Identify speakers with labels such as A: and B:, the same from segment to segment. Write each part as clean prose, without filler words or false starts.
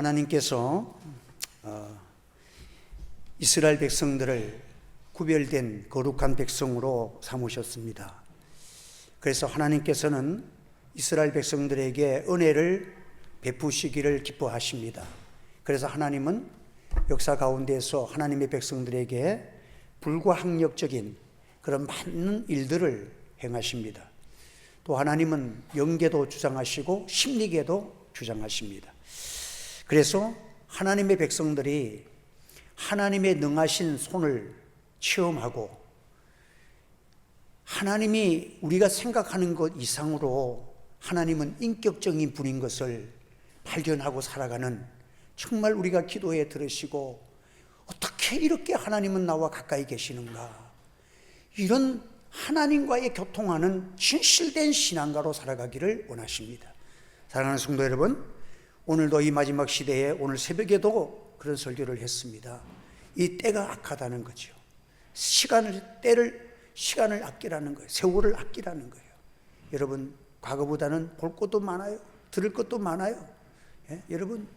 A: 하나님께서 이스라엘 백성들을 구별된 거룩한 백성으로 삼으셨습니다. 그래서 하나님께서는 이스라엘 백성들에게 은혜를 베푸시기를 기뻐하십니다. 그래서 하나님은 역사 가운데서 하나님의 백성들에게 불가항력적인 그런 많은 일들을 행하십니다. 또 하나님은 영계도 주장하시고 심리계도 주장하십니다. 그래서 하나님의 백성들이 하나님의 능하신 손을 체험하고 하나님이 우리가 생각하는 것 이상으로 하나님은 인격적인 분인 것을 발견하고 살아가는, 정말 우리가 기도에 들으시고 어떻게 이렇게 하나님은 나와 가까이 계시는가, 이런 하나님과의 교통하는 진실된 신앙가로 살아가기를 원하십니다. 사랑하는 성도 여러분, 오늘도 이 마지막 시대에 오늘 새벽에도 그런 설교를 했습니다. 이 때가 악하다는 거죠. 시간을 아끼라는 거예요. 세월을 아끼라는 거예요. 여러분, 과거보다는 볼 것도 많아요. 들을 것도 많아요. 예? 여러분,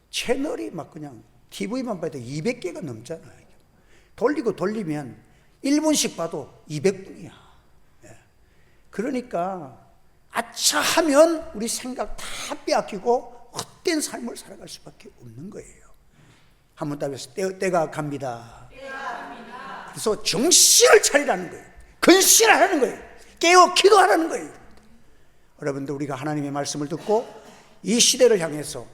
A: 채널이 막 그냥 TV만 봐도 200개가 넘잖아요. 돌리고 돌리면 1분씩 봐도 200분이야. 예. 그러니까 아차 하면 우리 생각 다 빼앗기고 헛된 삶을 살아갈 수밖에 없는 거예요. 한번 따라서 때가 갑니다. 그래서 정신을 차리라는 거예요. 근신하라는 거예요. 깨어 기도하라는 거예요. 여러분들, 우리가 하나님의 말씀을 듣고 이 시대를 향해서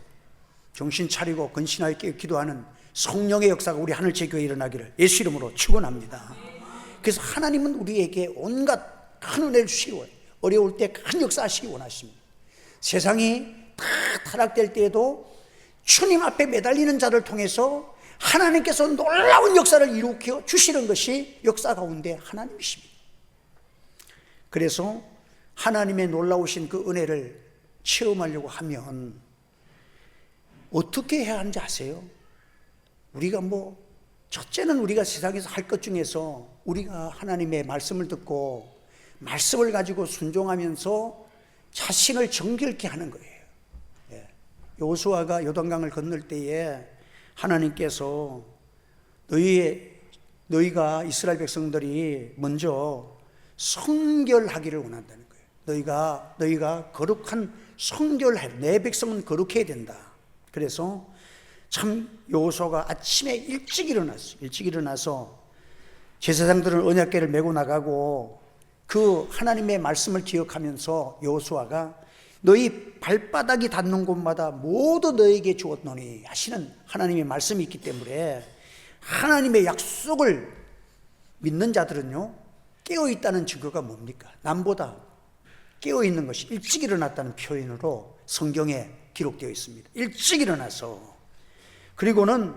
A: 정신 차리고 근신하여 깨어 기도하는 성령의 역사가 우리 하늘채 교회에 일어나기를 예수 이름으로 축원합니다. 그래서 하나님은 우리에게 온갖 큰 은혜를 주시고 어려울 때 큰 역사하시기 원하십니다. 세상이 다 타락될 때에도 주님 앞에 매달리는 자를 통해서 하나님께서 놀라운 역사를 일으켜 주시는 것이 역사 가운데 하나님이십니다. 그래서 하나님의 놀라우신 그 은혜를 체험하려고 하면 어떻게 해야 하는지 아세요? 우리가 첫째는 우리가 세상에서 할 것 중에서 우리가 하나님의 말씀을 듣고 말씀을 가지고 순종하면서 자신을 정결케 하는 거예요. 여호수아가 요단강을 건널 때에 하나님께서 너희가 이스라엘 백성들이 먼저 성결하기를 원한다는 거예요. 너희가 거룩한 성결해, 내 백성은 거룩해야 된다. 그래서 참 여호수아가 아침에 일찍 일어나서 제사장들은 언약궤를 메고 나가고 그 하나님의 말씀을 기억하면서 여호수아가 너희 발바닥이 닿는 곳마다 모두 너에게 주었노니 하시는 하나님의 말씀이 있기 때문에 하나님의 약속을 믿는 자들은요, 깨어있다는 증거가 뭡니까? 남보다 깨어있는 것이 일찍 일어났다는 표현으로 성경에 기록되어 있습니다. 일찍 일어나서, 그리고는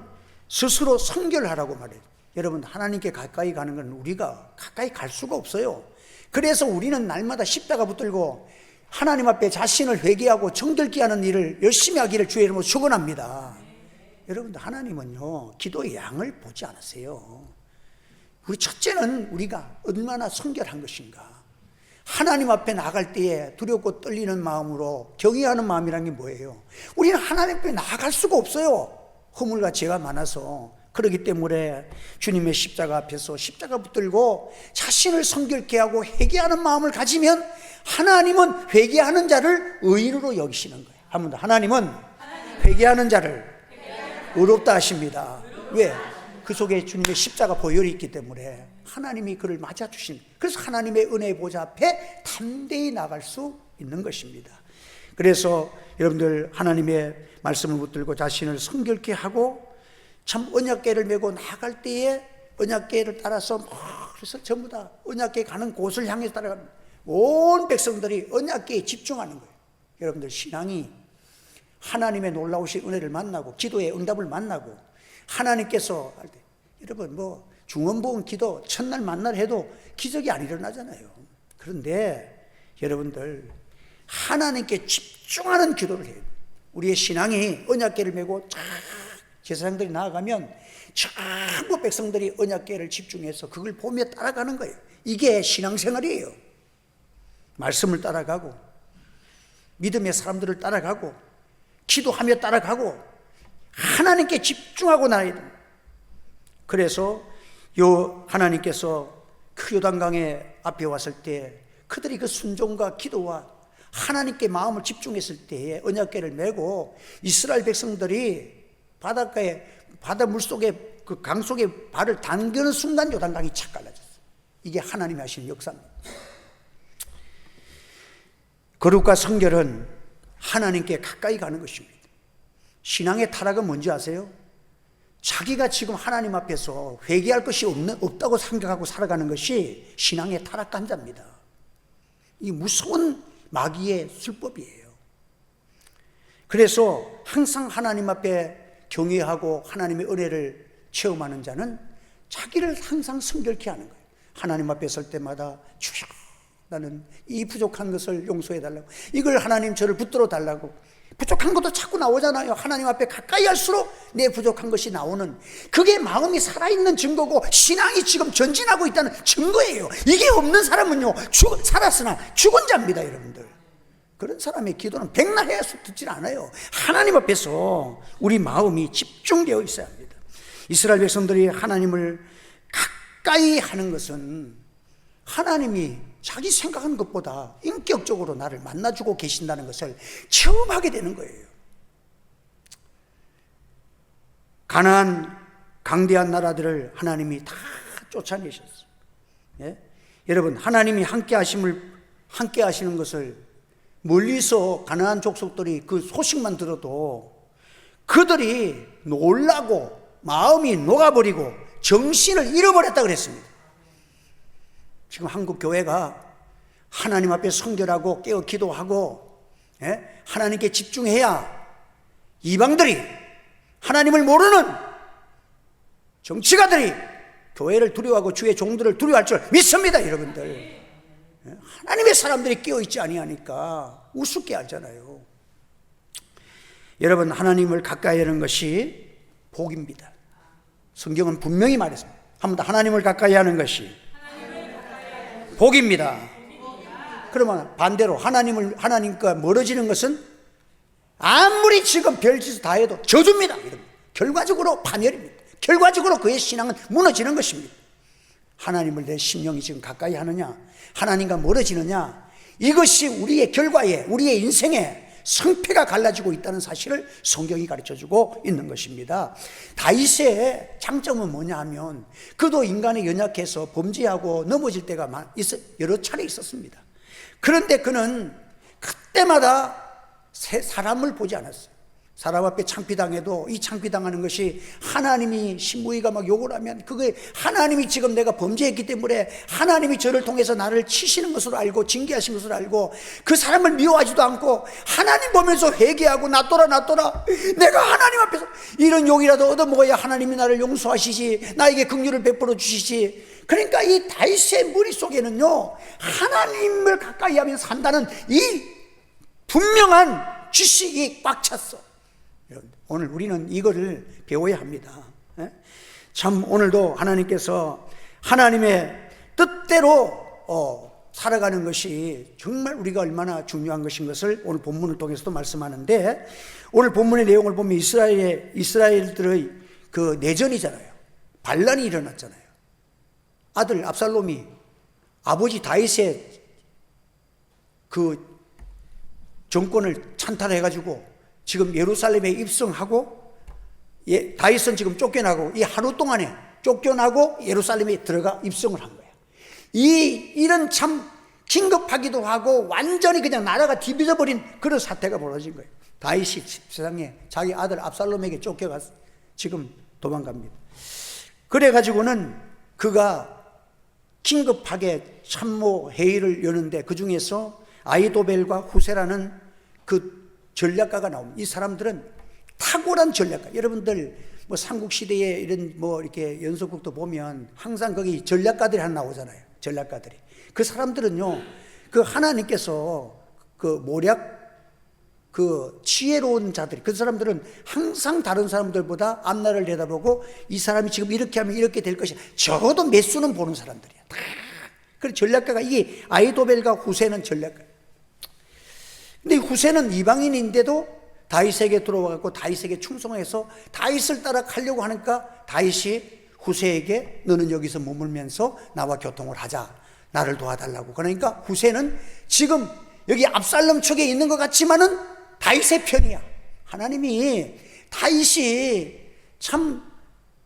A: 스스로 성결하라고 말해요. 여러분, 하나님께 가까이 가는 건 우리가 가까이 갈 수가 없어요. 그래서 우리는 날마다 십자가 붙들고 하나님 앞에 자신을 회개하고 정결케 하는 일을 열심히 하기를 주의 이름으로 축원합니다. 여러분들, 하나님은요, 기도의 양을 보지 않으세요. 우리 첫째는 우리가 얼마나 성결한 것인가. 하나님 앞에 나갈 때에 두렵고 떨리는 마음으로 경외하는 마음이라는 게 뭐예요? 우리는 하나님 앞에 나갈 수가 없어요. 허물과 죄가 많아서. 그렇기 때문에 주님의 십자가 앞에서 십자가 붙들고 자신을 성결케 하고 회개하는 마음을 가지면 하나님은 회개하는 자를 의인으로 여기시는 거예요. 한번 더, 하나님은 회개하는 자를 의롭다 하십니다. 왜? 그 속에 주님의 십자가 보혈이 있기 때문에 하나님이 그를 맞아주신, 그래서 하나님의 은혜의 보좌 앞에 담대히 나갈 수 있는 것입니다. 그래서 여러분들, 하나님의 말씀을 붙들고 자신을 성결케 하고 참 언약궤를 메고 나갈 때에 언약궤를 따라서 그래서 전부 다 언약궤 가는 곳을 향해서 따라가는 온 백성들이 언약궤에 집중하는 거예요. 여러분들, 신앙이 하나님의 놀라우신 은혜를 만나고 기도의 응답을 만나고 하나님께서 할 때, 여러분, 중언부언 기도 첫날 만날 해도 기적이 안 일어나잖아요. 그런데 여러분들, 하나님께 집중하는 기도를 해요. 우리의 신앙이 언약궤를 메고 쫙 제사장들이 나아가면 전부 백성들이 언약궤를 집중해서 그걸 보며 따라가는 거예요. 이게 신앙생활이에요. 말씀을 따라가고 믿음의 사람들을 따라가고 기도하며 따라가고 하나님께 집중하고 나아야 됩니다. 그래서 요 하나님께서 그 요단강의 앞에 왔을 때 그들이 그 순종과 기도와 하나님께 마음을 집중했을 때에 언약궤를 메고 이스라엘 백성들이 바닷가에 바다 물속에 그 강 속에 발을 담그는 순간 요단강이 착 갈라졌어요. 이게 하나님이 하시는 역사입니다. 거룩과 성결은 하나님께 가까이 가는 것입니다. 신앙의 타락은 뭔지 아세요? 자기가 지금 하나님 앞에서 회개할 것이 없다고 생각하고 살아가는 것이 신앙의 타락간자입니다. 이 무서운 마귀의 술법이에요. 그래서 항상 하나님 앞에 경외하고 하나님의 은혜를 체험하는 자는 자기를 항상 성결케 하는 거예요. 하나님 앞에 설 때마다 주여, 나는 이 부족한 것을 용서해 달라고, 이걸 하나님 저를 붙들어 달라고. 부족한 것도 자꾸 나오잖아요. 하나님 앞에 가까이 할수록 내 부족한 것이 나오는, 그게 마음이 살아있는 증거고 신앙이 지금 전진하고 있다는 증거예요. 이게 없는 사람은요, 살았으나 죽은 자입니다. 여러분들, 그런 사람의 기도는 백날 해야 듣질 않아요. 하나님 앞에서 우리 마음이 집중되어 있어야 합니다. 이스라엘 백성들이 하나님을 가까이 하는 것은 하나님이 자기 생각하는 것보다 인격적으로 나를 만나주고 계신다는 것을 체험하게 되는 거예요. 가나안 강대한 나라들을 하나님이 다 쫓아내셨어요. 예? 여러분, 하나님이 함께 하시는 것을 멀리서 가나안 족속들이 그 소식만 들어도 그들이 놀라고 마음이 녹아버리고 정신을 잃어버렸다 그랬습니다. 지금 한국 교회가 하나님 앞에 성결하고 깨어 기도하고, 예? 하나님께 집중해야 이방들이, 하나님을 모르는 정치가들이 교회를 두려워하고 주의 종들을 두려워할 줄 믿습니다. 여러분들, 예? 하나님의 사람들이 깨어있지 아니하니까 우습게 하잖아요. 여러분, 하나님을 가까이 하는 것이 복입니다. 성경은 분명히 말했습니다. 한 번 더, 하나님을 가까이 하는 것이 복입니다. 그러면 반대로 하나님과 멀어지는 것은 아무리 지금 별짓을 다 해도 저주입니다. 결과적으로 파멸입니다. 결과적으로 그의 신앙은 무너지는 것입니다. 하나님을 내 심령이 지금 가까이 하느냐, 하나님과 멀어지느냐, 이것이 우리의 결과에, 우리의 인생에 성패가 갈라지고 있다는 사실을 성경이 가르쳐주고 있는 것입니다. 다윗의 장점은 뭐냐 하면, 그도 인간이 연약해서 범죄하고 넘어질 때가 여러 차례 있었습니다. 그런데 그는 그때마다 사람을 보지 않았어요. 사람 앞에 창피당해도 이 창피당하는 것이 하나님이, 신부이가 막 욕을 하면 그게 하나님이 지금 내가 범죄했기 때문에 하나님이 저를 통해서 나를 치시는 것으로 알고 징계하신 것으로 알고 그 사람을 미워하지도 않고 하나님 보면서 회개하고 놔둬라 내가 하나님 앞에서 이런 욕이라도 얻어먹어야 하나님이 나를 용서하시지, 나에게 긍휼을 베풀어 주시지. 그러니까 이 다윗의 머릿속에는요, 하나님을 가까이 하면 산다는 이 분명한 지식이 꽉 찼어. 오늘 우리는 이거를 배워야 합니다. 참, 오늘도 하나님께서 하나님의 뜻대로 살아가는 것이 정말 우리가 얼마나 중요한 것인 것을 오늘 본문을 통해서도 말씀하는데, 오늘 본문의 내용을 보면 이스라엘들의 그 내전이잖아요. 반란이 일어났잖아요. 아들 압살롬이 아버지 다윗의 그 정권을 찬탈해가지고 지금 예루살렘에 입성하고, 다윗은 지금 쫓겨나고, 이 하루 동안에 쫓겨나고 예루살렘에 들어가 입성을 한 거야. 이런 참 긴급하기도 하고 완전히 그냥 나라가 뒤집어버린 그런 사태가 벌어진 거예요. 다윗이 세상에 자기 아들 압살롬에게 쫓겨가서 지금 도망갑니다. 그래가지고는 그가 긴급하게 참모 회의를 여는데, 그 중에서 아히도벨과 후세라는 그 전략가가 나옵니다. 이 사람들은 탁월한 전략가. 여러분들 뭐 삼국시대에 이런 뭐 이렇게 연속극도 보면 항상 거기 전략가들이 하나 나오잖아요. 전략가들이. 그 사람들은요, 그 하나님께서 그 모략, 그 지혜로운 자들이, 그 사람들은 항상 다른 사람들보다 앞날을 내다보고 이 사람이 지금 이렇게 하면 이렇게 될 것이야, 적어도 몇 수는 보는 사람들이야. 그래서 전략가가, 이게 아히도벨과 후세는 전략가. 근데 후세는 이방인인데도 다윗에게 들어와갖고 다윗에게 충성해서 다윗을 따라 가려고 하니까 다윗이 후세에게 너는 여기서 머물면서 나와 교통을 하자, 나를 도와달라고. 그러니까 후세는 지금 여기 압살롬 측에 있는 것 같지만은 다윗의 편이야. 하나님이 다윗이 참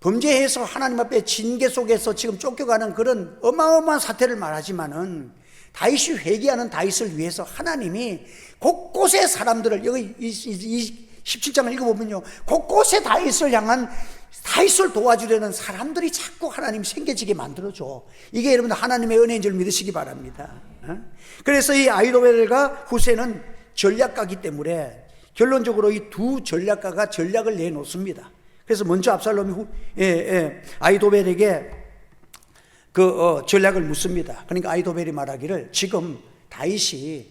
A: 범죄해서 하나님 앞에 징계 속에서 지금 쫓겨가는 그런 어마어마한 사태를 말하지만은 다윗이 회개하는 다윗을 위해서 하나님이 곳곳에 사람들을, 여기 이 17장을 읽어보면요, 곳곳에 다윗을 향한, 다윗을 도와주려는 사람들이 자꾸 하나님 생겨지게 만들어줘. 이게 여러분들 하나님의 은혜인 줄 믿으시기 바랍니다. 그래서 이 아히도벨과 후세는 전략가기 때문에 결론적으로 이 두 전략가가 전략을 내놓습니다. 그래서 먼저 압살롬이 아히도벨에게 전략을 묻습니다. 그러니까 아히도벨이 말하기를, 지금 다윗이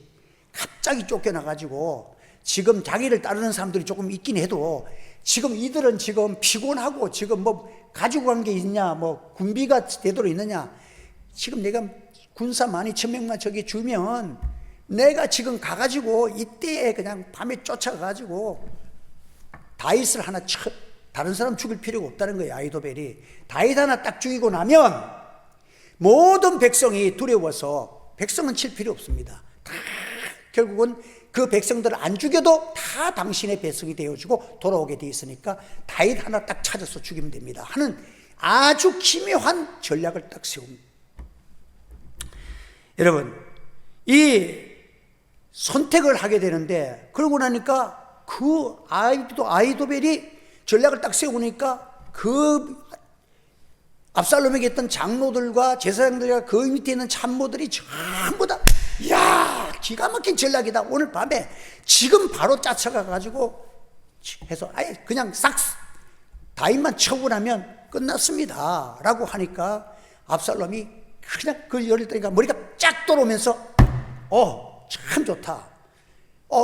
A: 갑자기 쫓겨나가지고 지금 자기를 따르는 사람들이 조금 있긴 해도 지금 이들은 지금 피곤하고 지금 뭐 가지고 간 게 있냐, 뭐 군비가 되도록 있느냐, 지금 내가 군사 12,000명만 저기 주면 내가 지금 가가지고 이때에 그냥 밤에 쫓아가가지고 다윗을 하나 다른 사람 죽일 필요가 없다는 거예요. 아히도벨이 다윗 하나 딱 죽이고 나면 모든 백성이 두려워서 백성은 칠 필요 없습니다. 다 결국은 그 백성들을 안 죽여도 다 당신의 백성이 되어주고 돌아오게 돼 있으니까 다윗 하나 딱 찾아서 죽이면 됩니다 하는 아주 기묘한 전략을 딱 세웁니다. 여러분, 이 선택을 하게 되는데, 그러고 나니까 그 아히도벨이 전략을 딱 세우니까 그 압살롬에게 있던 장로들과 제사장들과 그 밑에 있는 참모들이 전부 다, 야, 기가 막힌 전략이다, 오늘 밤에 지금 바로 쫓아가가지고 해서 아예 그냥 싹 다윗만 처분하면 끝났습니다 라고 하니까 압살롬이 그냥 그 열을 뜨니까 머리가 쫙 돌아오면서 참 좋다,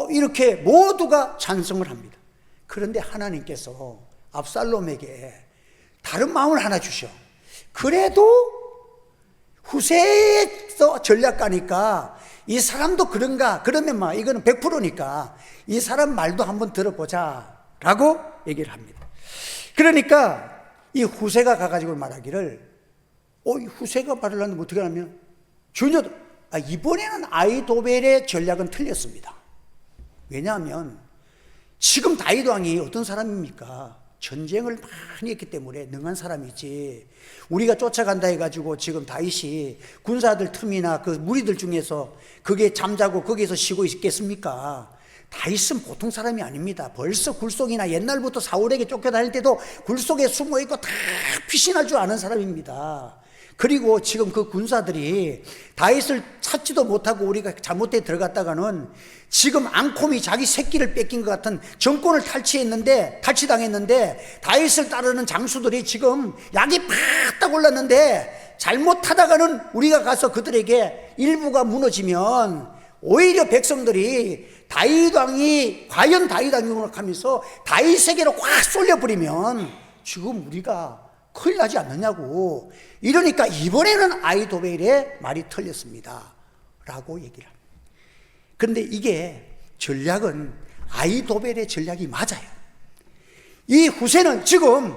A: 이렇게 모두가 찬성을 합니다. 그런데 하나님께서 압살롬에게 다른 마음을 하나 주셔. 그래도 후세에서 전략가니까 이 사람도 그런가, 그러면 막 이거는 100%니까 이 사람 말도 한번 들어보자 라고 얘기를 합니다. 그러니까 이 후세가 가가지고 말하기를, 이 후세가 말을 하는데 어떻게 하냐면, 전혀 이번에는 아히도벨의 전략은 틀렸습니다. 왜냐하면 지금 다윗 왕이 어떤 사람입니까? 전쟁을 많이 했기 때문에 능한 사람이지, 우리가 쫓아간다 해가지고 지금 다윗이 군사들 틈이나 그 무리들 중에서 그게 잠자고 거기에서 쉬고 있겠습니까? 다윗은 보통 사람이 아닙니다. 벌써 굴속이나 옛날부터 사울에게 쫓겨다닐 때도 굴속에 숨어있고 다 피신할 줄 아는 사람입니다. 그리고 지금 그 군사들이 다윗을 찾지도 못하고 우리가 잘못돼 들어갔다가는 지금 앙콤이 자기 새끼를 뺏긴 것 같은 정권을 탈취당했는데 다윗을 따르는 장수들이 지금 약이 팍딱 올랐는데 잘못하다가는 우리가 가서 그들에게 일부가 무너지면 오히려 백성들이 다윗 왕이 과연 다윗 왕이구나 하면서 다윗에게로 확 쏠려버리면 지금 우리가 큰일 나지 않느냐고. 이러니까 이번에는 아히도벨의 말이 틀렸습니다 라고 얘기를 합니다. 그런데 이게 전략은 아히도벨의 전략이 맞아요. 이 후세는 지금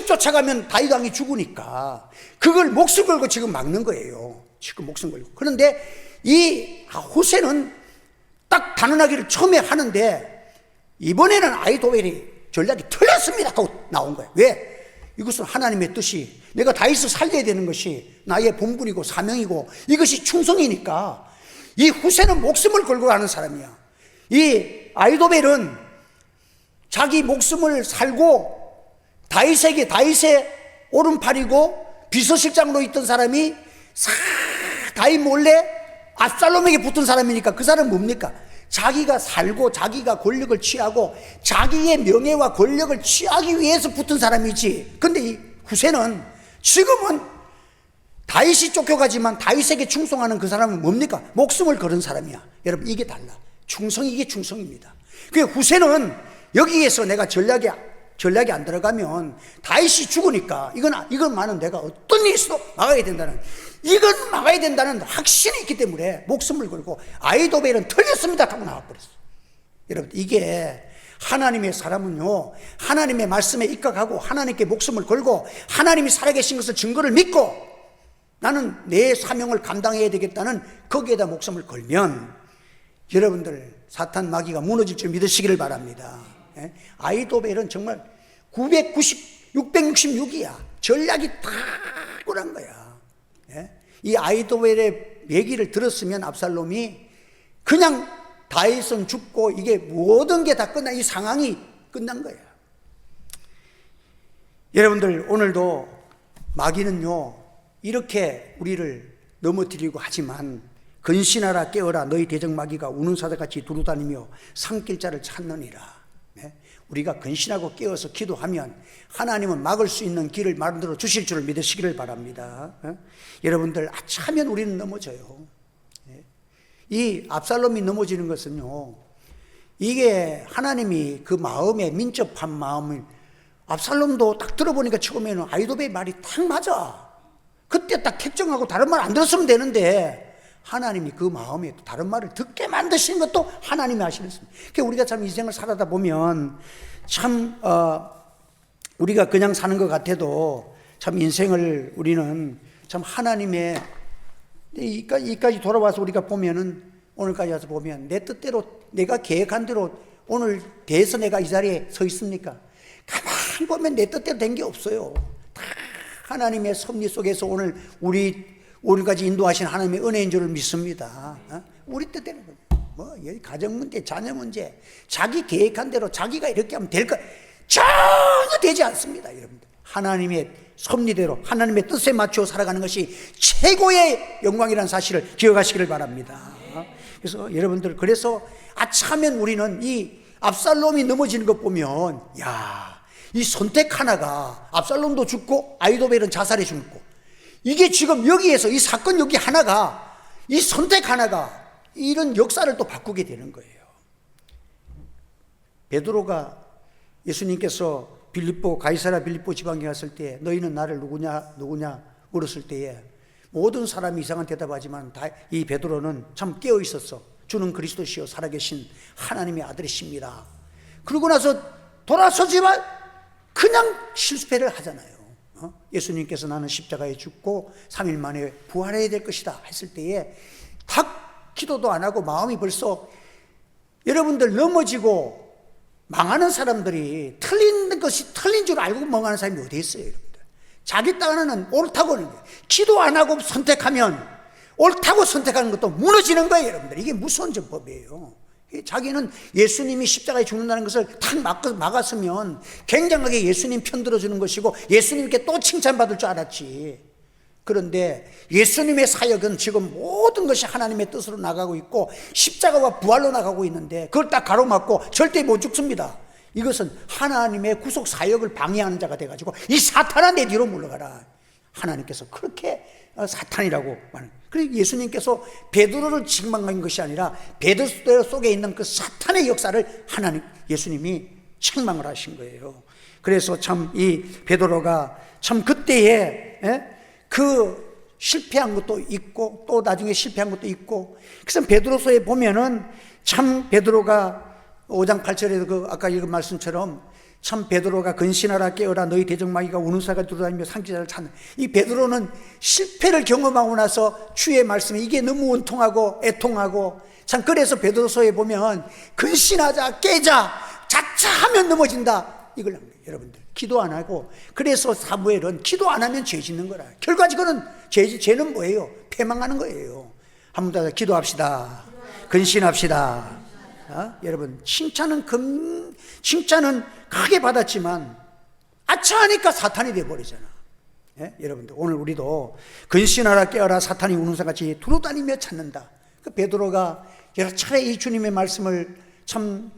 A: 쫓아가면 다윗 왕이 죽으니까 그걸 목숨 걸고 지금 막는 거예요. 지금 목숨 걸고. 그런데 이 후세는 딱 단언하기를 처음에 하는데, 이번에는 아히도벨이 전략이 틀렸습니다 하고 나온 거예요. 왜? 이것은 하나님의 뜻이, 내가 다윗을 살려야 되는 것이 나의 본분이고 사명이고 이것이 충성이니까 이 후세는 목숨을 걸고 가는 사람이야. 이 아히도벨은 자기 목숨을 살고 다윗의 오른팔이고 비서실장으로 있던 사람이 다윗 몰래 압살롬에게 붙은 사람이니까 그 사람은 뭡니까? 자기가 살고 자기가 권력을 취하고 자기의 명예와 권력을 취하기 위해서 붙은 사람이지. 근데 이 후세는 지금은 다윗이 쫓겨가지만 다윗에게 충성하는 그 사람은 뭡니까? 목숨을 걸은 사람이야. 여러분, 이게 달라. 이게 충성입니다. 그 후세는 여기에서 내가 전략이 안 들어가면 다윗이 죽으니까 이것만은 내가 어떤 일이 있어도 막아야 된다는 확신이 있기 때문에 목숨을 걸고, 아히도벨은 틀렸습니다 하고 나와버렸어. 여러분, 이게 하나님의 사람은요, 하나님의 말씀에 입각하고 하나님께 목숨을 걸고 하나님이 살아계신 것을 증거를 믿고 나는 내 사명을 감당해야 되겠다는 거기에다 목숨을 걸면 여러분들 사탄 마귀가 무너질 줄 믿으시기를 바랍니다. 아이도벨은 정말 666이야. 전략이 탁월한 거야. 이 아이도벨의 얘기를 들었으면 압살롬이 그냥 다윗은 죽고 이게 모든 게 다 끝난, 이 상황이 끝난 거야. 여러분들 오늘도 마귀는요 이렇게 우리를 넘어뜨리고 하지만 근신하라 깨어라 너희 대적 마귀가 우는 사자같이 두루다니며 산길자를 찾느니라. 우리가 근신하고 깨어서 기도하면 하나님은 막을 수 있는 길을 만들어 주실 줄을 믿으시기를 바랍니다. 여러분들 아차하면 우리는 넘어져요. 이 압살롬이 넘어지는 것은요, 이게 하나님이 그 마음에 민첩한 마음을, 압살롬도 딱 들어보니까 처음에는 아이도벨 말이 딱 맞아. 그때 딱 결정하고 다른 말 안 들었으면 되는데 하나님이 그 마음에 다른 말을 듣게 만드시는 것도 하나님이 하시는 것입니다. 그러니까 우리가 참 인생을 살아다 보면 참 우리가 그냥 사는 것 같아도 참 인생을 우리는 참 하나님의 이까지 돌아와서 우리가 보면은 오늘까지 와서 보면 내 뜻대로 내가 계획한 대로 오늘 돼서 내가 이 자리에 서 있습니까? 가만히 보면 내 뜻대로 된 게 없어요. 다 하나님의 섭리 속에서 오늘까지 인도하신 하나님의 은혜인 줄을 믿습니다. 우리 뜻대로 뭐 가정 문제, 자녀 문제, 자기 계획한 대로 자기가 이렇게 하면 될까? 전혀 되지 않습니다, 여러분들. 하나님의 섭리대로 하나님의 뜻에 맞추어 살아가는 것이 최고의 영광이라는 사실을 기억하시기를 바랍니다. 그래서 여러분들, 그래서 아차하면 우리는 이 압살롬이 넘어지는 것 보면, 이 선택 하나가, 압살롬도 죽고 아이도벨은 자살해 죽고, 이게 지금 여기에서 이 사건 여기 하나가, 이 선택 하나가 이런 역사를 또 바꾸게 되는 거예요. 베드로가 예수님께서 가이사랴 빌립보 지방에 갔을 때 너희는 나를 누구냐 물었을 때에 모든 사람이 이상한 대답하지만 이 베드로는 참 깨어 있었어. 주는 그리스도시요 살아계신 하나님의 아들이십니다. 그러고 나서 돌아서지만 그냥 실패를 하잖아요. 예수님께서 나는 십자가에 죽고 3일 만에 부활해야 될 것이다 했을 때에 탁 기도도 안 하고 마음이 벌써, 여러분들 넘어지고 망하는 사람들이 틀린 것이 틀린 줄 알고 망하는 사람이 어디 있어요, 여러분들. 자기 딴에는 옳다고 하는 거예요. 기도 안 하고 선택하면 옳다고 선택하는 것도 무너지는 거예요, 여러분들. 이게 무서운 전법이에요. 자기는 예수님이 십자가에 죽는다는 것을 탁 막았으면 굉장하게 예수님 편들어주는 것이고 예수님께 또 칭찬받을 줄 알았지. 그런데 예수님의 사역은 지금 모든 것이 하나님의 뜻으로 나가고 있고 십자가와 부활로 나가고 있는데 그걸 딱 가로막고 절대 못 죽습니다. 이것은 하나님의 구속 사역을 방해하는 자가 돼가지고 이 사탄아 내 뒤로 물러가라. 하나님께서 그렇게 사탄이라고 말해요. 그래서 예수님께서 베드로를 책망한 것이 아니라 베드로 속에 있는 그 사탄의 역사를 예수님이 책망을 하신 거예요. 그래서 참 이 베드로가 참 그때에 그 실패한 것도 있고 또 나중에 실패한 것도 있고, 그래서 베드로서에 보면은 참 베드로가 5장 8절에도 그 아까 읽은 말씀처럼 참 베드로가 근신하라 깨어라 너희 대적 마귀가 우는 사가 두루다니며 산길자를 찾는, 이 베드로는 실패를 경험하고 나서 주의 말씀에 이게 너무 원통하고 애통하고, 참 그래서 베드로서에 보면 근신하자 깨자 자차하면 넘어진다 이걸 합니다. 여러분들 기도 안 하고, 그래서 사무엘은 기도 안 하면 죄 짓는 거라. 결과적으로는 죄는 뭐예요? 패망하는 거예요. 한 번 더 기도합시다. 근신합시다. 여러분 칭찬은 크게 받았지만 아차하니까 사탄이 되어버리잖아. 여러분들 오늘 우리도 근신하라 깨어라 사탄이 우는 사같이 두루다니며 찾는다. 그 베드로가 여러 차례 이 주님의 말씀을 참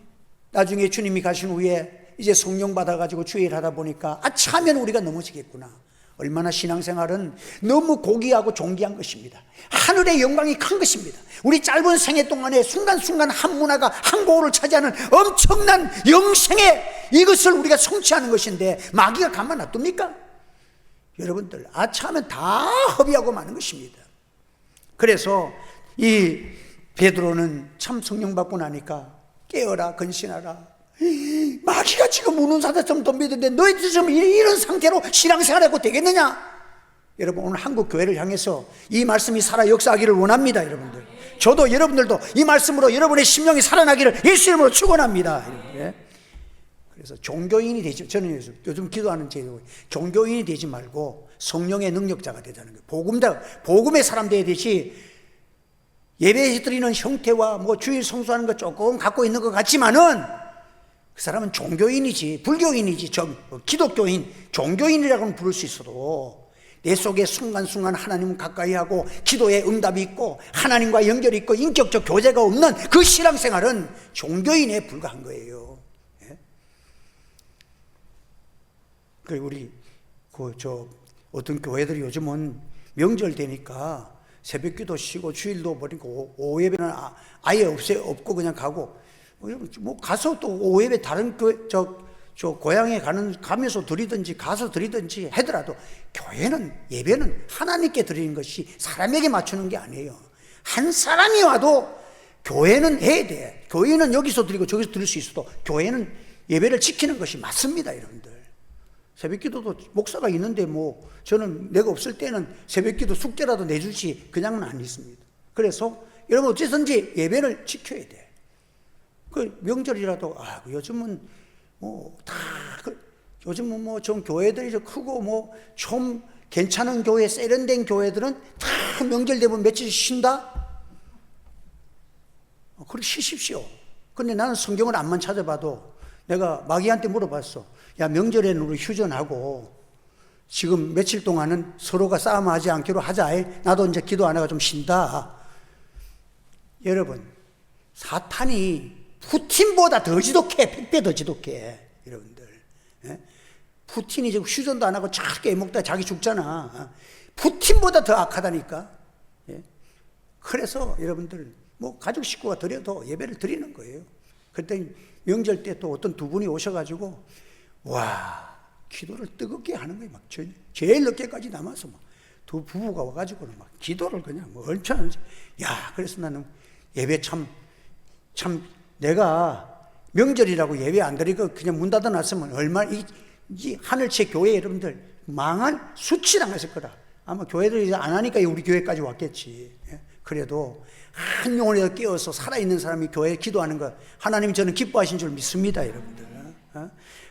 A: 나중에 주님이 가신 후에 이제 성령 받아가지고 주의를 하다 보니까 아차하면 우리가 넘어지겠구나. 얼마나 신앙생활은 너무 고귀하고 존귀한 것입니다. 하늘의 영광이 큰 것입니다. 우리 짧은 생애 동안에 순간순간 한 문화가 한 고을을 차지하는 엄청난 영생의 이것을 우리가 성취하는 것인데 마귀가 가만 놔둡니까? 여러분들 아차하면 다 허비하고 마는 것입니다. 그래서 이 베드로는 참 성령 받고 나니까 깨어라 근신하라 마귀가 지금 우는 사자처럼 덤비던데 너희들 지금 이런 상태로 신앙생활하고 되겠느냐? 여러분, 오늘 한국 교회를 향해서 이 말씀이 살아 역사하기를 원합니다. 여러분들, 저도 여러분들도 이 말씀으로 여러분의 심령이 살아나기를 예수 이름으로 축원합니다. 그래서 종교인이 되지, 저는 요즘 기도하는 제도, 종교인이 되지 말고 성령의 능력자가 되자는 거예요. 복음의 사람 되야 되지, 예배 드리는 형태와 뭐 주일 성수하는 거 조금 갖고 있는 것 같지만은 그 사람은 종교인이지, 불교인이지, 기독교인, 종교인이라고는 부를 수 있어도 내 속에 순간순간 하나님을 가까이 하고 기도에 응답이 있고 하나님과 연결이 있고 인격적 교제가 없는 그 신앙생활은 종교인에 불과한 거예요. 그리고 우리 어떤 교회들이 요즘은 명절 되니까 새벽기도 쉬고 주일도 버리고 오예배는 아예 없고 그냥 가고, 뭐 가서 또 오예배 다른 교회 고향에 가면서 드리든지 가서 드리든지 하더라도 교회는, 예배는 하나님께 드리는 것이 사람에게 맞추는 게 아니에요. 한 사람이 와도 교회는 해야 돼. 교회는 여기서 드리고 저기서 드릴 수 있어도 교회는 예배를 지키는 것이 맞습니다. 여러분들, 새벽기도도 목사가 있는데 뭐 저는 내가 없을 때는 새벽기도 숙제라도 내주지 그냥은 안 있습니다. 그래서 여러분 어찌든지 예배를 지켜야 돼. 그 명절이라도 요즘은 요즘은 뭐 좀 교회들이 좀 크고 뭐 좀 괜찮은 교회, 세련된 교회들은 다 명절 되면 며칠 쉰다? 그래 쉬십시오. 근데 나는 성경을 안만 찾아봐도, 내가 마귀한테 물어봤어. 야, 명절에는 우리 휴전하고 지금 며칠 동안은 서로가 싸움하지 않기로 하자. 나도 이제 기도 안 하고 좀 쉰다. 여러분, 사탄이 푸틴보다 더 지독해. 100배 더 지독해. 여러분들, 푸틴이 지금 휴전도 안 하고 작게 먹다 자기 죽잖아. 푸틴보다 더 악하다니까. 그래서 여러분들, 뭐 가족 식구가 드려도 예배를 드리는 거예요. 그랬더니 명절 때 또 어떤 두 분이 오셔가지고 기도를 뜨겁게 하는 거예요. 막 제일 늦게까지 남아서 막 두 부부가 와가지고는 막 기도를 그냥 뭐 얼마나. 그래서 나는 예배 참 내가 명절이라고 예배 안 드리고 그냥 문 닫아놨으면 얼마나 이 하늘채 교회 여러분들 망한 수치당했을 거라. 아마 교회들이 이제 안 하니까 우리 교회까지 왔겠지. 그래도 한 영혼에 깨어서 살아있는 사람이 교회에 기도하는 거 하나님이 저는 기뻐하신 줄 믿습니다. 여러분들.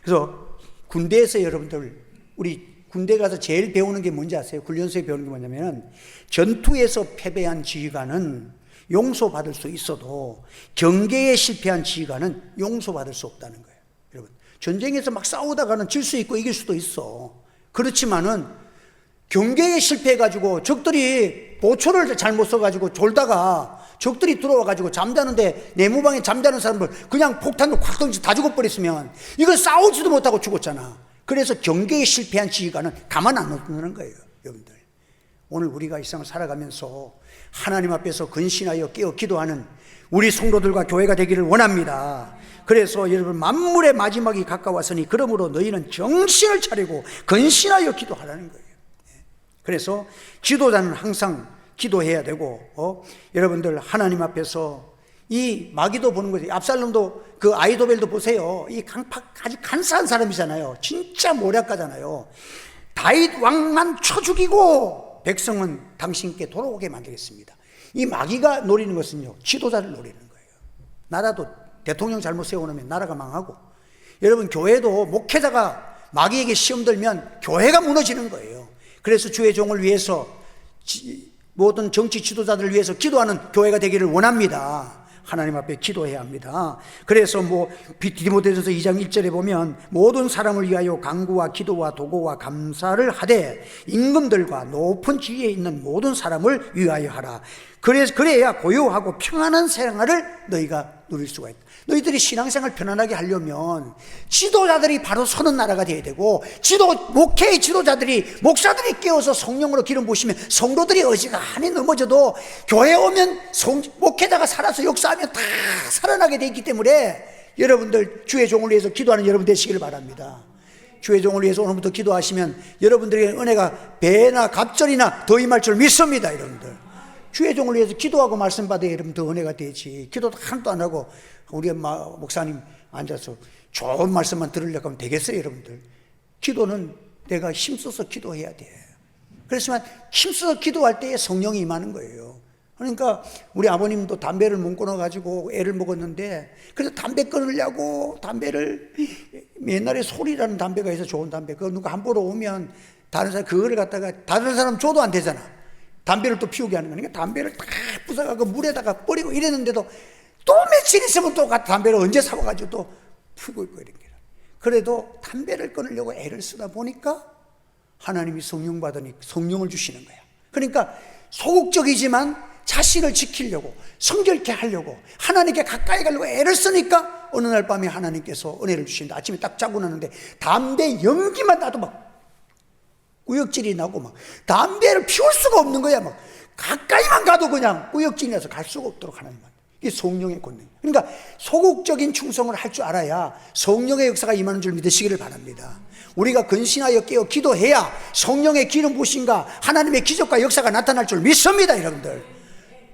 A: 그래서 군대에서 여러분들, 우리 군대 가서 제일 배우는 게 뭔지 아세요? 훈련소에 배우는 게 뭐냐면, 전투에서 패배한 지휘관은 용서받을 수 있어도 경계에 실패한 지휘관은 용서받을 수 없다는 거예요. 여러분, 전쟁에서 막 싸우다가는 질 수 있고 이길 수도 있어. 그렇지만은 경계에 실패해가지고 적들이 보초를 잘못 써가지고 졸다가 적들이 들어와가지고 잠자는데 내무방에 잠자는 사람들 그냥 폭탄으로 콱 던져 다 죽어버렸으면 이건 싸우지도 못하고 죽었잖아. 그래서 경계에 실패한 지휘관은 가만 안 놔두는 거예요. 여러분들, 오늘 우리가 이 세상을 살아가면서 하나님 앞에서 근신하여 깨어 기도하는 우리 성도들과 교회가 되기를 원합니다. 그래서 여러분, 만물의 마지막이 가까웠으니 그러므로 너희는 정신을 차리고 근신하여 기도하라는 거예요. 그래서 지도자는 항상 기도해야 되고, 여러분들 하나님 앞에서 이 마귀도 보는 거죠. 압살롬도, 그 아이도벨도 보세요. 이 아주 간사한 사람이잖아요. 진짜 모략가잖아요. 다윗 왕만 쳐 죽이고 백성은 당신께 돌아오게 만들겠습니다. 이 마귀가 노리는 것은요, 지도자를 노리는 거예요. 나라도 대통령 잘못 세워놓으면 나라가 망하고, 여러분 교회도 목회자가 마귀에게 시험 들면 교회가 무너지는 거예요. 그래서 주의 종을 위해서, 모든 정치 지도자들을 위해서 기도하는 교회가 되기를 원합니다. 하나님 앞에 기도해야 합니다. 그래서 디모데전서 2장 1절에 보면 모든 사람을 위하여 간구와 기도와 도고와 감사를 하되 임금들과 높은 지위에 있는 모든 사람을 위하여 하라. 그래야 고요하고 평안한 생활을 너희가 누릴 수가 있다. 너희들이 신앙생활 편안하게 하려면 지도자들이 바로 서는 나라가 되어야 되고, 목회의 지도자들이, 목사들이 깨어서 성령으로 기름 부으시면 성도들이 어지간히 넘어져도 교회 오면 목회자가 살아서 역사하면 다 살아나게 되어 있기 때문에 여러분들 주의 종을 위해서 기도하는 여러분 되시기를 바랍니다. 주의 종을 위해서 오늘부터 기도하시면 여러분들에게 은혜가 배나 갑절이나 더 임할 줄 믿습니다. 여러분들 주의 종을 위해서 기도하고 말씀 받아야 여러분 더 은혜가 되지. 기도도 하나도 안 하고 우리 엄마 목사님 앉아서 좋은 말씀만 들으려고 하면 되겠어요 여러분들? 기도는 내가 힘써서 기도해야 돼. 그렇지만 힘써서 기도할 때에 성령이 임하는 거예요. 그러니까 우리 아버님도 담배를 못 끊어가지고 애를 먹었는데, 그래서 담배 끊으려고 담배를, 옛날에 소리라는 담배가 있어, 좋은 담배. 그거 누가 한 보러 오면 다른 사람 그거를 갖다가 다른 사람 줘도 안 되잖아. 담배를 또 피우게 하는 거니까 담배를 다 부숴가지고 물에다가 뿌리고 이랬는데도 또 며칠 있으면 또 담배를 언제 사와가지고 또 피우고 있고 이런 게. 그래도 담배를 끊으려고 애를 쓰다 보니까 하나님이 성령 받으니 성령을 주시는 거야. 그러니까 소극적이지만 자신을 지키려고, 성결케 하려고, 하나님께 가까이 가려고 애를 쓰니까 어느 날 밤에 하나님께서 은혜를 주신다. 아침에 딱 자고 나는데 담배 연기만 나도 막 꾸역질이 나고, 막 담배를 피울 수가 없는 거야. 막 가까이만 가도 그냥 꾸역질이 나서 갈 수가 없도록 하나님만. 이게 성령의 권능. 그러니까 소극적인 충성을 할 줄 알아야 성령의 역사가 임하는 줄 믿으시기를 바랍니다. 우리가 근신하여 깨어 기도해야 성령의 기름 부으심과 하나님의 기적과 역사가 나타날 줄 믿습니다 여러분들.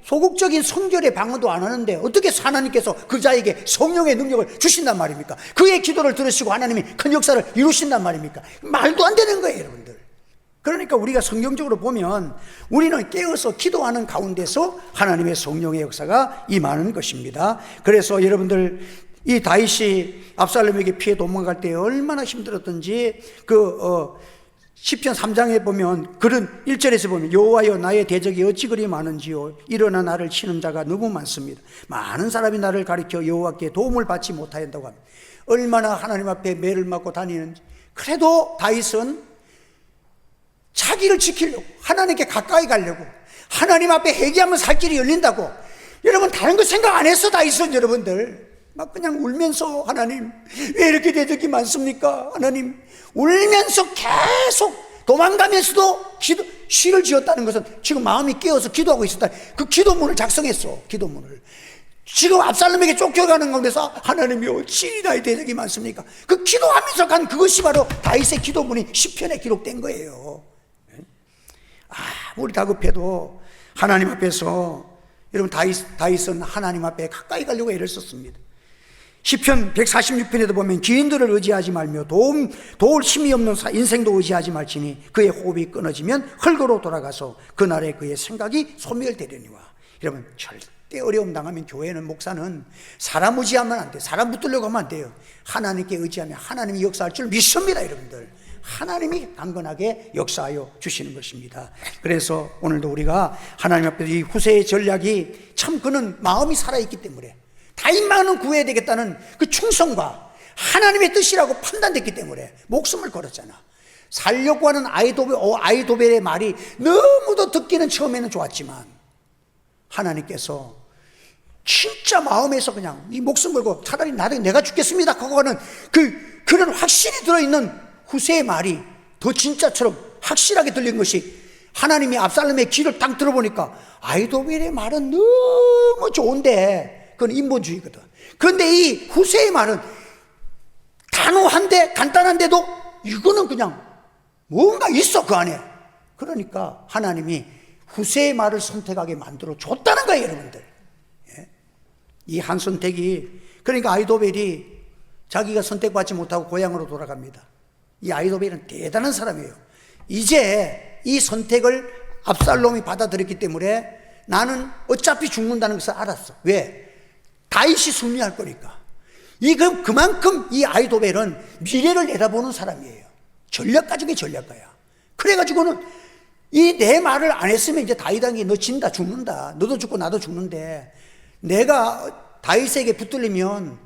A: 소극적인 성결의 방언도 안 하는데 어떻게 하나님께서 그 자에게 성령의 능력을 주신단 말입니까? 그의 기도를 들으시고 하나님이 큰 역사를 이루신단 말입니까? 말도 안 되는 거예요 여러분들. 그러니까 우리가 성경적으로 보면 우리는 깨어서 기도하는 가운데서 하나님의 성령의 역사가 임하는 것입니다. 그래서 여러분들, 이 다윗이 압살롬에게 피해 도망갈 때 얼마나 힘들었던지 시편 3장에 보면 그런 1절에서 보면 여호와여 나의 대적이 어찌 그리 많은지요 일어나 나를 치는 자가 너무 많습니다. 많은 사람이 나를 가리켜 여호와께 도움을 받지 못하였다고 합니다. 얼마나 하나님 앞에 매를 맞고 다니는지. 그래도 다윗은 자기를 지키려고, 하나님께 가까이 가려고, 하나님 앞에 회개하면 살 길이 열린다고, 여러분 다른 거 생각 안 했어 다윗은. 여러분들 막 그냥 울면서 하나님 왜 이렇게 대적이 많습니까? 하나님 울면서 계속 도망가면서도 시를 지었다는 것은 지금 마음이 깨어서 기도하고 있었다. 그 기도문을 작성했어. 기도문을 지금 압살롬에게 쫓겨가는 가운데서 하나님이 어찌 나의 대적이 많습니까? 그 기도하면서 간 그것이 바로 다윗의 기도문이 시편에 기록된 거예요. 우리 다급해도 하나님 앞에서, 여러분 다윗은 하나님 앞에 가까이 가려고 애를 썼습니다. 시편 146편에도 보면 기인들을 의지하지 말며 도울 힘이 없는 인생도 의지하지 말지니 그의 호흡이 끊어지면 흙으로 돌아가서 그날에 그의 생각이 소멸되려니와. 여러분 절대 어려움 당하면 교회는, 목사는 사람 의지하면 안 돼요. 사람 붙들려고 하면 안 돼요. 하나님께 의지하면 하나님이 역사할 줄 믿습니다 여러분들. 하나님이 강건하게 역사하여 주시는 것입니다. 그래서 오늘도 우리가 하나님 앞에 이 후세의 전략이 참, 그는 마음이 살아있기 때문에 다윗만은 구해야 되겠다는 그 충성과 하나님의 뜻이라고 판단됐기 때문에 목숨을 걸었잖아. 살려고 하는 아이도벨의 말이 너무도 듣기는 처음에는 좋았지만 하나님께서 진짜 마음에서 그냥 이 목숨 걸고 차라리 내가 죽겠습니다 하고 하는 그런 확신이 들어있는 후세의 말이 더 진짜처럼 확실하게 들린 것이, 하나님이 압살롬의 귀를 딱 들어보니까 아이도벨의 말은 너무 좋은데 그건 인본주의거든. 그런데 이 후세의 말은 단호한데 간단한데도 이거는 그냥 뭔가 있어 그 안에. 그러니까 하나님이 후세의 말을 선택하게 만들어 줬다는 거예요 여러분들. 이 한 선택이, 그러니까 아이도벨이 자기가 선택받지 못하고 고향으로 돌아갑니다. 이 아이도벨은 대단한 사람이에요. 이제 이 선택을 압살롬이 받아들였기 때문에 나는 어차피 죽는다는 것을 알았어. 왜? 다윗이 승리할 거니까. 그만큼 이 아이도벨은 미래를 내다보는 사람이에요. 전략가적인 전략가야. 그래가지고는 이 내 말을 안 했으면 이제 다윗왕이 너 진다, 죽는다, 너도 죽고 나도 죽는데 내가 다윗에게 붙들리면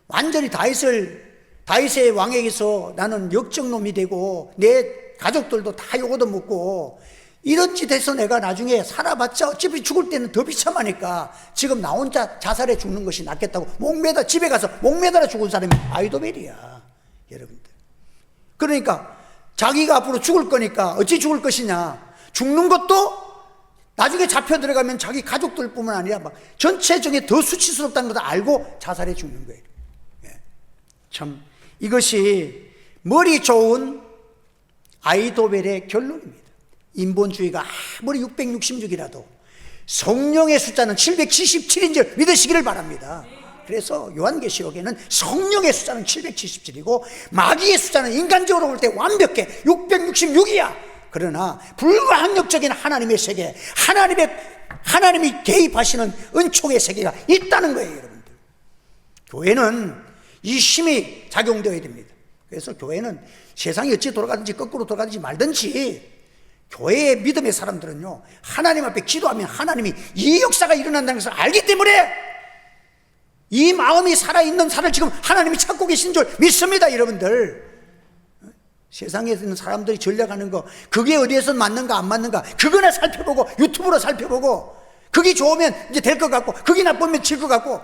A: 완전히 다윗의 왕에게서 나는 역적놈이 되고 내 가족들도 다 요거도 먹고 이런 짓에서 내가 나중에 살아봤자 어차피 죽을 때는 더 비참하니까 지금 나 혼자 자살해 죽는 것이 낫겠다고 집에 가서 목매달아 죽은 사람이 아이도벨이야 여러분들. 그러니까 자기가 앞으로 죽을 거니까 어찌 죽을 것이냐, 죽는 것도 나중에 잡혀 들어가면 자기 가족들뿐만 아니라 막 전체적인 더 수치스럽다는 것을 알고 자살해 죽는 거예요. 참 이것이 머리 좋은 아이도벨의 결론입니다. 인본주의가 아무리 666이라도 성령의 숫자는 777인 줄 믿으시기를 바랍니다. 그래서 요한계시록에는 성령의 숫자는 777이고 마귀의 숫자는 인간적으로 볼 때 완벽해 666이야. 그러나 불가항력적인 하나님의 세계, 하나님이 개입하시는 은총의 세계가 있다는 거예요, 여러분들. 교회는 이 힘이 작용되어야 됩니다. 그래서 교회는 세상이 어찌 돌아가든지 거꾸로 돌아가든지 말든지 교회의 믿음의 사람들은요, 하나님 앞에 기도하면 하나님이 이 역사가 일어난다는 것을 알기 때문에 이 마음이 살아있는 살을 지금 하나님이 찾고 계신 줄 믿습니다, 여러분들. 세상에 있는 사람들이 전략하는 거, 그게 어디에서 맞는가 안 맞는가 그거나 살펴보고 유튜브로 살펴보고 그게 좋으면 이제 될 것 같고 그게 나쁘면 질 것 같고,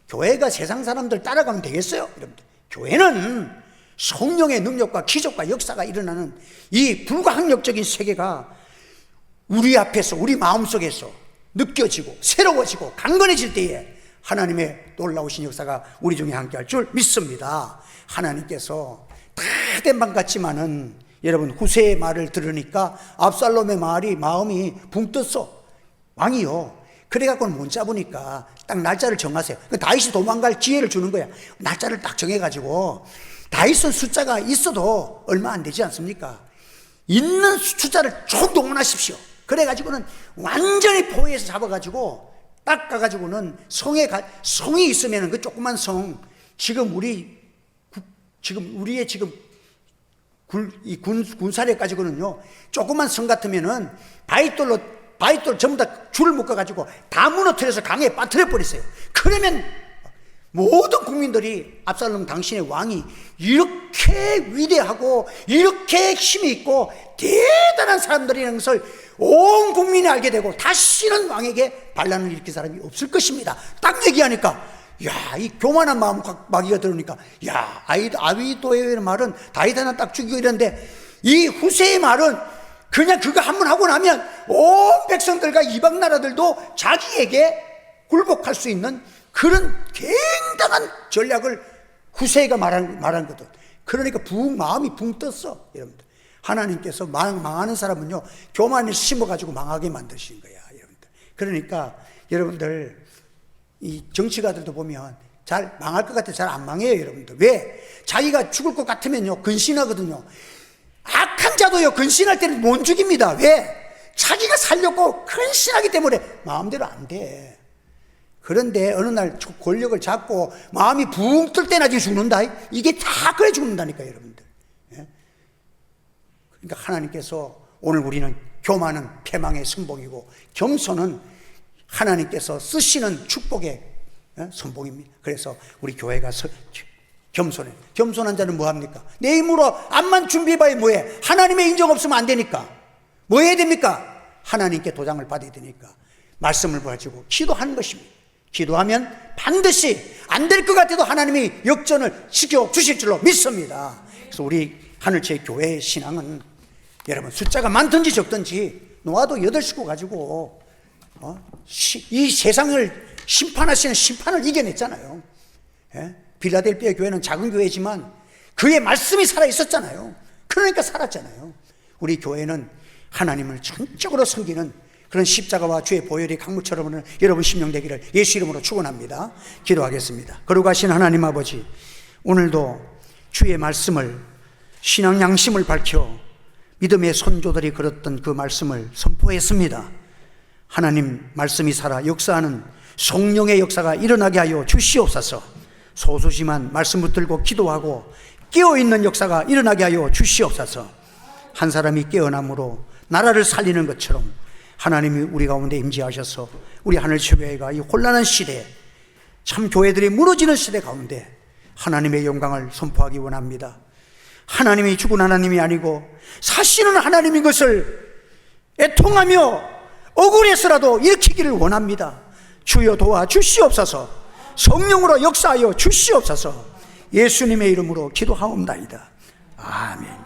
A: 교회가 세상 사람들 따라가면 되겠어요, 여러분들? 교회는 성령의 능력과 기적과 역사가 일어나는 이 불가항력적인 세계가 우리 앞에서, 우리 마음속에서 느껴지고 새로워지고 강건해질 때에 하나님의 놀라우신 역사가 우리 중에 함께할 줄 믿습니다. 하나님께서 다 된 방 같지만은 여러분, 후세의 말을 들으니까 압살롬의 마음이 붕 떴어. 왕이요. 그래갖고는 못 잡으니까 딱 날짜를 정하세요. 다윗이 도망갈 기회를 주는 거야. 날짜를 딱 정해가지고, 다윗은 숫자가 있어도 얼마 안 되지 않습니까? 있는 숫자를 쭉 동원하십시오. 그래가지고는 완전히 포위해서 잡아가지고 딱 가가지고는 성이 있으면은 그 조그만 성, 지금 우리의 군사력 가지고는요, 조그만 성 같으면은 바위돌 전부 다 줄을 묶어가지고 다 무너뜨려서 강에 빠뜨려 버리세요. 그러면 모든 국민들이 압살롬 당신의 왕이 이렇게 위대하고 이렇게 힘이 있고 대단한 사람들이라는 것을 온 국민이 알게 되고 다시는 왕에게 반란을 일으킬 사람이 없을 것입니다. 딱 얘기하니까, 야, 이 교만한 마음 마귀가 들으니까, 야, 아비도의 말은 다윗 하나 딱 죽이고 이랬는데, 이 후세의 말은 그냥 그거 한번 하고 나면 온 백성들과 이방 나라들도 자기에게 굴복할 수 있는 그런 굉장한 전략을 후세가 말한 거든. 그러니까 마음이 붕 떴어, 여러분들. 하나님께서 망하는 사람은요, 교만을 심어가지고 망하게 만드신 거야, 여러분들. 그러니까 여러분들, 이 정치가들도 보면 잘 망할 것 같아 잘 안 망해요, 여러분들. 왜? 자기가 죽을 것 같으면요, 근신하거든요. 악한 자도요, 근신할 때는 못 죽입니다. 왜? 자기가 살려고 근신하기 때문에 마음대로 안 돼. 그런데 어느 날 권력을 잡고 마음이 붕 뜰 때 나중에 죽는다. 이게 다 그래 죽는다니까요, 여러분들. 예? 그러니까 하나님께서 오늘 우리는 교만은 패망의 선봉이고 겸손은 하나님께서 쓰시는 축복의 선봉입니다. 그래서 우리 교회가 겸손한 자는 뭐합니까? 내 힘으로 암만 준비해봐야 뭐해? 하나님의 인정 없으면 안 되니까 뭐 해야 됩니까? 하나님께 도장을 받아야 되니까 말씀을 가지고 기도하는 것입니다. 기도하면 반드시 안 될 것 같아도 하나님이 역전을 시켜주실 줄로 믿습니다. 그래서 우리 하늘채 교회의 신앙은 여러분, 숫자가 많든지 적든지 놓아도 8식구 가지고 이 세상을 심판하시는 심판을 이겨냈잖아요. 예? 빌라델피아 교회는 작은 교회지만 그의 말씀이 살아있었잖아요. 그러니까 살았잖아요. 우리 교회는 하나님을 전적으로 섬기는 그런 십자가와 주의 보혈이 강물처럼 흐르는 여러분 심령 되기를 예수 이름으로 축원합니다. 기도하겠습니다. 거룩하신 하나님 아버지, 오늘도 주의 말씀을, 신앙 양심을 밝혀 믿음의 선조들이 걸었던 그 말씀을 선포했습니다. 하나님 말씀이 살아 역사하는 성령의 역사가 일어나게 하여 주시옵소서. 소소심한 말씀 붙들고 기도하고 깨어있는 역사가 일어나게 하여 주시옵소서. 한 사람이 깨어남으로 나라를 살리는 것처럼 하나님이 우리 가운데 임재하셔서 우리 하늘교회가 이 혼란한 시대에, 참 교회들이 무너지는 시대 가운데 하나님의 영광을 선포하기 원합니다. 하나님이 죽은 하나님이 아니고 사시는 하나님인 것을 애통하며 억울해서라도 일으키기를 원합니다. 주여 도와주시옵소서. 성령으로 역사하여 주시옵소서. 예수님의 이름으로 기도하옵나이다. 아멘.